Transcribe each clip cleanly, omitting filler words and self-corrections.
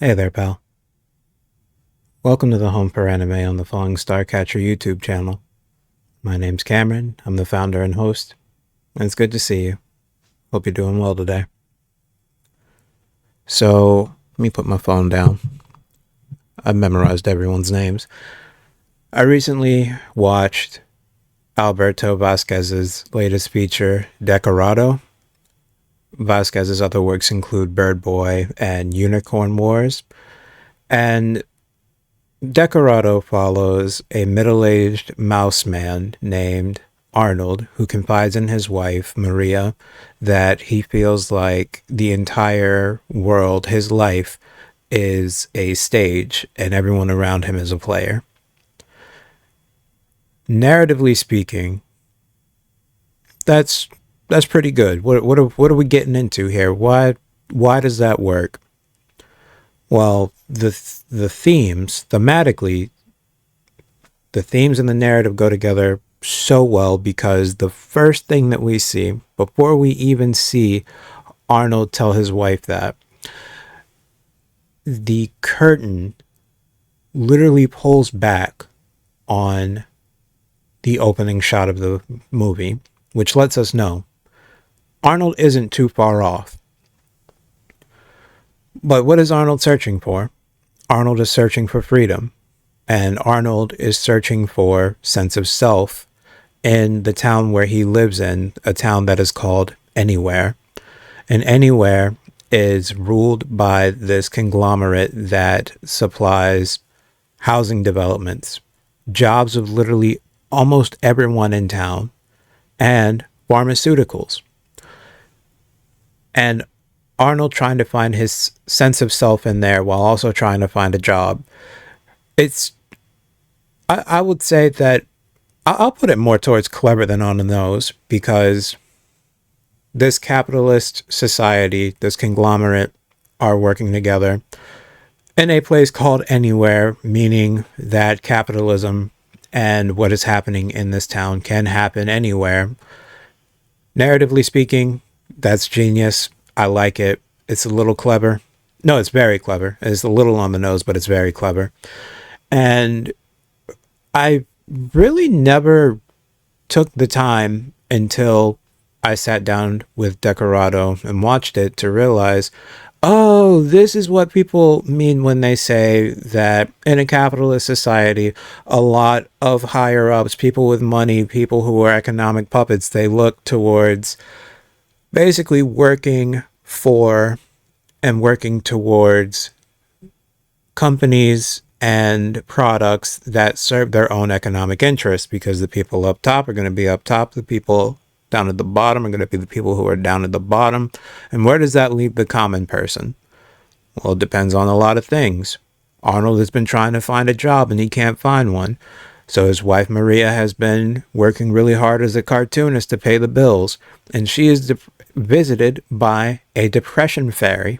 Hey there, pal. Welcome to the Home for Anime on the Falling Starcatcher YouTube channel. My name's Cameron. I'm the founder and host, and it's good to see you. Hope you're doing well today. So, let me put my phone down. I've memorized everyone's names. I recently watched Alberto Vasquez's latest feature, Decorado. Vasquez's other works include Bird Boy and Unicorn Wars, and Decorado follows a middle-aged mouse man named Arnold who confides in his wife, Maria, that he feels like the entire world, his life, is a stage and everyone around him is a player. Narratively speaking, that's pretty good. What are we getting into here? Why does that work? Well, the themes, thematically, the themes and the narrative go together so well because the first thing that we see, before we even see Arnold tell his wife that, the curtain literally pulls back on the opening shot of the movie, which lets us know Arnold isn't too far off. But what is Arnold searching for? Arnold is searching for freedom, and Arnold is searching for sense of self in the town where he lives in, a town that is called Anywhere. And Anywhere is ruled by this conglomerate that supplies housing developments, jobs of literally almost everyone in town, and pharmaceuticals. And Arnold trying to find his sense of self in there while also trying to find a job. It's, I would say that I'll put it more towards clever than on the nose because this capitalist society, this conglomerate, are working together in a place called Anywhere, meaning that capitalism and what is happening in this town can happen anywhere. Narratively speaking, that's genius. I like it. It's a little clever. No, it's very clever. It's a little on the nose, but it's very clever. And I really never took the time until I sat down with Decorado and watched it to realize, oh, this is what people mean when they say that in a capitalist society, a lot of higher ups, people with money, people who are economic puppets, they look towards basically working for and working towards companies and products that serve their own economic interests because the people up top are going to be up top, the people down at the bottom are going to be the people who are down at the bottom. And where does that leave the common person? Well, it depends on a lot of things. Arnold has been trying to find a job and he can't find one. So his wife Maria has been working really hard as a cartoonist to pay the bills. And she is visited by a depression fairy.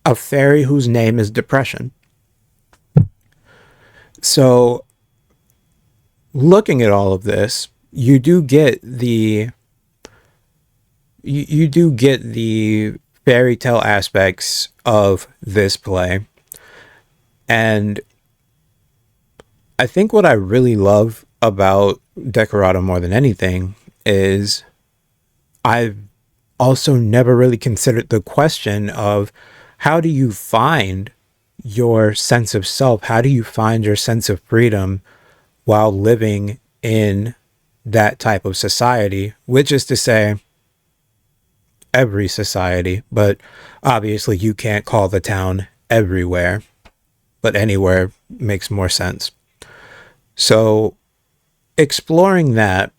A fairy whose name is Depression. So looking at all of this, you do get the fairy tale aspects of this play. And I think what I really love about Decorado more than anything is I've also never really considered the question of how do you find your sense of self? How do you find your sense of freedom while living in that type of society, which is to say every society, but obviously you can't call the town everywhere, but anywhere makes more sense. So exploring that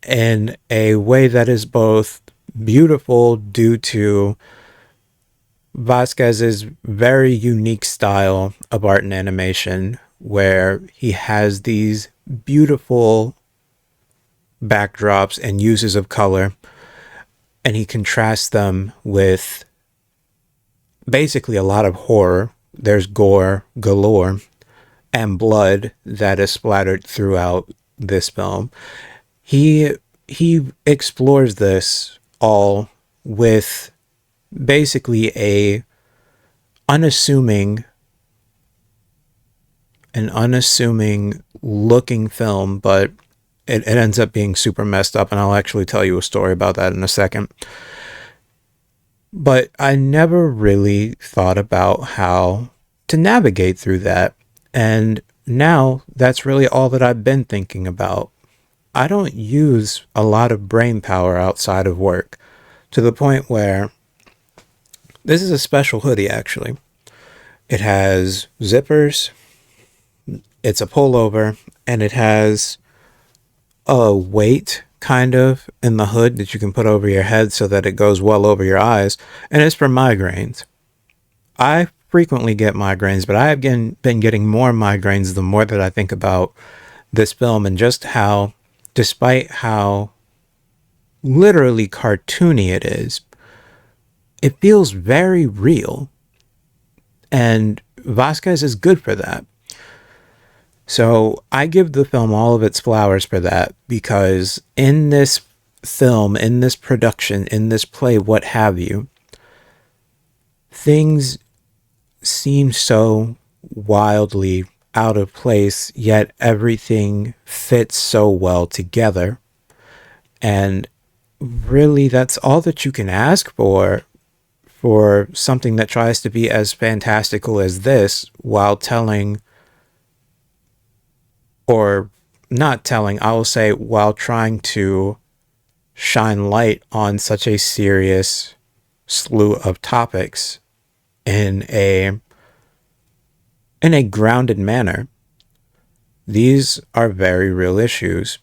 in a way that is both beautiful due to Vasquez's very unique style of art and animation, where he has these beautiful backdrops and uses of color, and he contrasts them with basically a lot of horror. There's gore galore and blood that is splattered throughout this film. He explores this all with basically a unassuming an unassuming looking film, but it ends up being super messed up, and I'll actually tell you a story about that in a second. But I never really thought about how to navigate through that. And now that's really all that I've been thinking about. I don't use a lot of brain power outside of work, to the point where this is a special hoodie, actually. It has zippers, it's a pullover, and it has a weight kind of in the hood that you can put over your head so that it goes well over your eyes, and it's for migraines. I frequently get migraines, but I have been getting more migraines the more that I think about this film, and just how, despite how literally cartoony it is, it feels very real. And Vasquez is good for that. So I give the film all of its flowers for that, because in this film, in this production, in this play, what have you, things seem so wildly out of place, yet everything fits so well together. And really, that's all that you can ask for something that tries to be as fantastical as this, while telling, or not telling, I will say, while trying to shine light on such a serious slew of topics in a grounded manner. These are very real issues.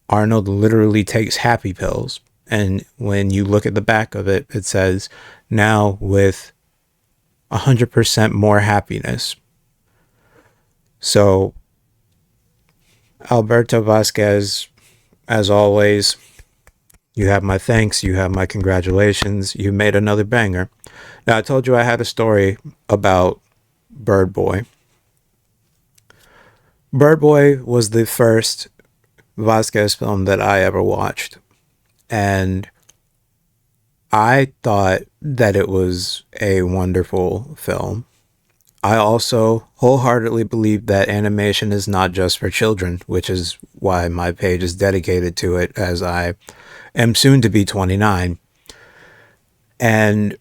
Arnold literally takes happy pills, and when you look at the back of it, it says, now with 100% more happiness. So Alberto Vasquez, as always, you have my thanks, you have my congratulations, you made another banger. Now, I told you I had a story about Bird Boy. Bird Boy was the first Vasquez film that I ever watched, and I thought that it was a wonderful film. I also wholeheartedly believe that animation is not just for children, which is why my page is dedicated to it, as I am soon to be 29. And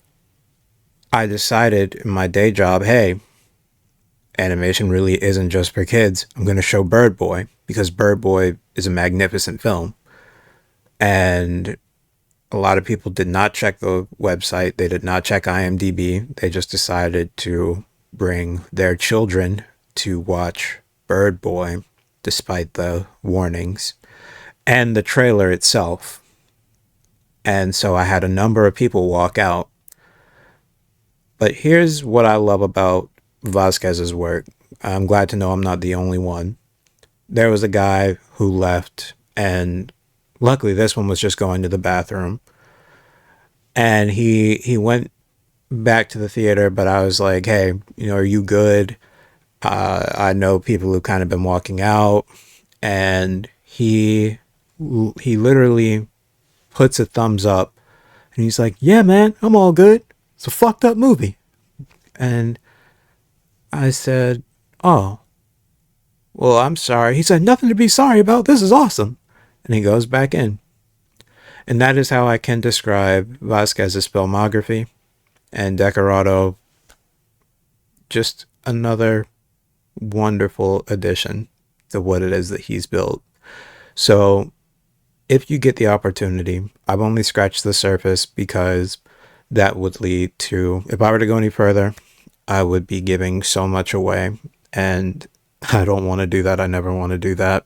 I decided in my day job, hey, animation really isn't just for kids. I'm going to show Bird Boy, because Bird Boy is a magnificent film. And a lot of people did not check the website. They did not check IMDb. They just decided to bring their children to watch Bird Boy, despite the warnings and the trailer itself. And so I had a number of people walk out. But here's what I love about Vasquez's work. I'm glad to know I'm not the only one. There was a guy who left, and luckily this one was just going to the bathroom. And he went back to the theater, but I was like, hey, are you good? I know people who've kind of been walking out. And he literally puts a thumbs up, and he's like, yeah, man, I'm all good. It's a fucked up movie. And I said, oh, well, I'm sorry. He said, nothing to be sorry about. This is awesome. And he goes back in. And that is how I can describe Vasquez's filmography. And Decorado, just another wonderful addition to what it is that he's built. So if you get the opportunity, I've only scratched the surface, because that would lead to, if I were to go any further, I would be giving so much away, and I don't want to do that. I never want to do that.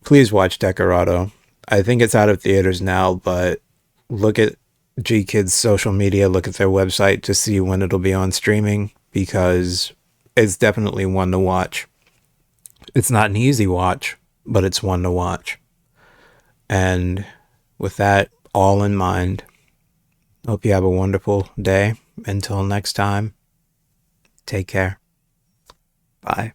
Please watch Decorado. I think it's out of theaters now, but look at G-Kids' social media, look at their website to see when it'll be on streaming, because it's definitely one to watch. It's not an easy watch, but it's one to watch. And with that all in mind, hope you have a wonderful day. Until next time, take care. Bye.